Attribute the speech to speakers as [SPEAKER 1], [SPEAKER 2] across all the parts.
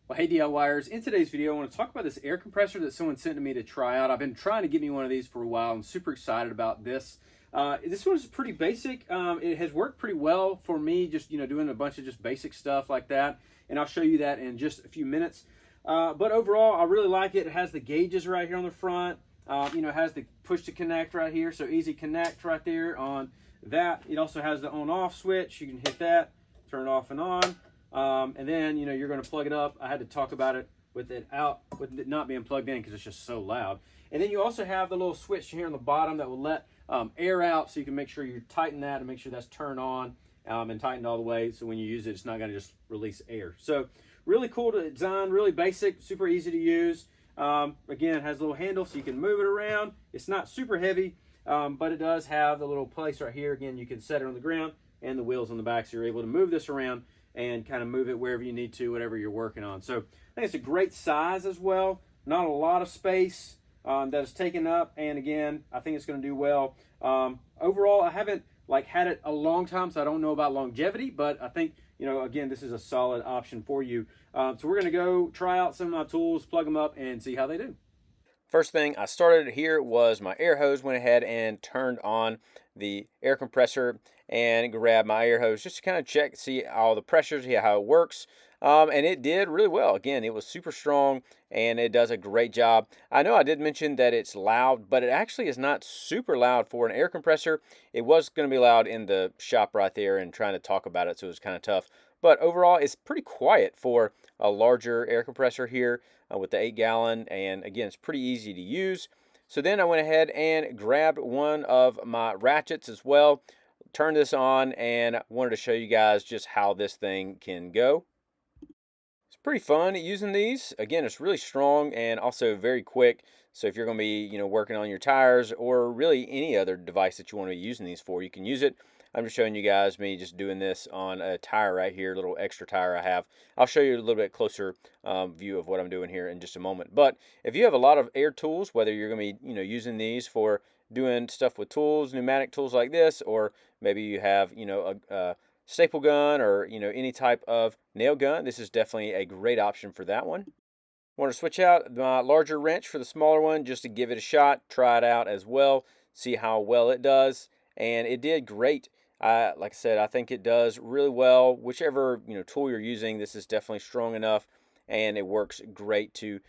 [SPEAKER 1] Well, hey DIYers, in today's video I want to talk about this air compressor that someone sent to me to try out. I've been trying to get me one of these for a while. I'm super excited about this. This one's pretty basic. It has worked pretty well for me, just doing a bunch of just basic stuff like that, and I'll show you that in just a few minutes. But overall, I really like it. It has the gauges right here on the front. It has the push to connect right here, so easy connect right there on that. It also has the on-off switch. You can hit that, turn it off and on. And then you're going to plug it up. I had to talk about it with it not being plugged in because it's just so loud. And then you also have the little switch here on the bottom that will let air out, so you can make sure you tighten that and make sure that's turned on and tightened all the way, so when you use it, it's not going to just release air. So really cool to design, really basic, super easy to use. Again, it has a little handle so you can move it around. It's not super heavy, but it does have the little place right here. Again, you can set it on the ground and the wheels on the back, so you're able to move this around and kind of move it wherever you need to, whatever you're working on. So I think it's a great size as well. Not a lot of space that is taken up, and again, I think it's going to do well. Overall, I haven't had it a long time, so I don't know about longevity, but I think again, this is a solid option for you. So we're going to go try out some of my tools, plug them up, and see how they do. First thing I started here was my air hose. Went ahead and turned on the air compressor and grabbed my air hose just to kind of check, see all the pressures, see how it works. And it did really well. Again, it was super strong and it does a great job. I know I did mention that it's loud, but it actually is not super loud for an air compressor. It was going to be loud in the shop right there and trying to talk about it, so it was kind of tough. But overall, it's pretty quiet for a larger air compressor here with the 8-gallon. And again, it's pretty easy to use. So then I went ahead and grabbed one of my ratchets as well, turned this on, and wanted to show you guys just how this thing can go. It's pretty fun using these. Again, it's really strong and also very quick. So if you're going to be, working on your tires or really any other device that you want to be using these for, you can use it. I'm just showing you guys me just doing this on a tire right here, a little extra tire I have. I'll show you a little bit closer view of what I'm doing here in just a moment. But if you have a lot of air tools, whether you're going to be, using these for doing stuff with tools, pneumatic tools like this, or maybe you have, a staple gun or any type of nail gun, this is definitely a great option for that one. I want to switch out my larger wrench for the smaller one just to give it a shot, try it out as well, see how well it does, and it did great. Like I said, I think it does really well. Whichever tool you're using, this is definitely strong enough, and it works great to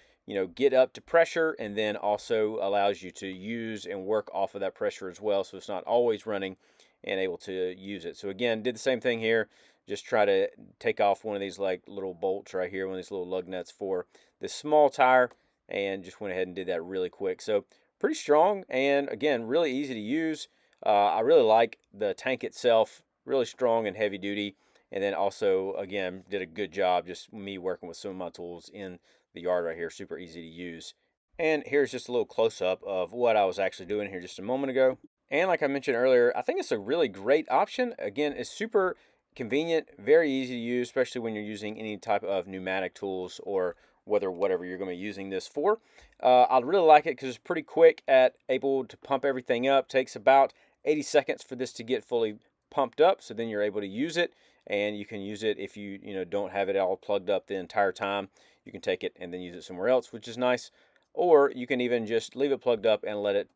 [SPEAKER 1] get up to pressure, and then also allows you to use and work off of that pressure as well, so it's not always running and able to use it. So again, did the same thing here. Just try to take off one of these little bolts right here, one of these little lug nuts for this small tire, and just went ahead and did that really quick. So pretty strong, and again, really easy to use. I really like the tank itself, really strong and heavy duty, and then also again did a good job just me working with some of my tools in the yard right here. Super easy to use. And here's just a little close-up of what I was actually doing here just a moment ago. And like I mentioned earlier, I think it's a really great option. Again, it's super convenient, very easy to use, especially when you're using any type of pneumatic tools or whatever you're going to be using this for. I really like it because it's pretty quick at able to pump everything up. Takes about 80 seconds for this to get fully pumped up, so then you're able to use it, and you can use it if you don't have it all plugged up the entire time. You can take it and then use it somewhere else, which is nice. Or you can even just leave it plugged up and let it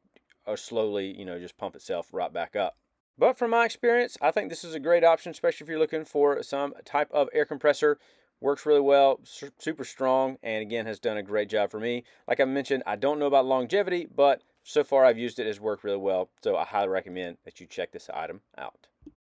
[SPEAKER 1] slowly, just pump itself right back up. But from my experience, I think this is a great option, especially if you're looking for some type of air compressor. Works really well, super strong, and again, has done a great job for me. Like I mentioned, I don't know about longevity, but so far I've used it, has worked really well. So I highly recommend that you check this item out.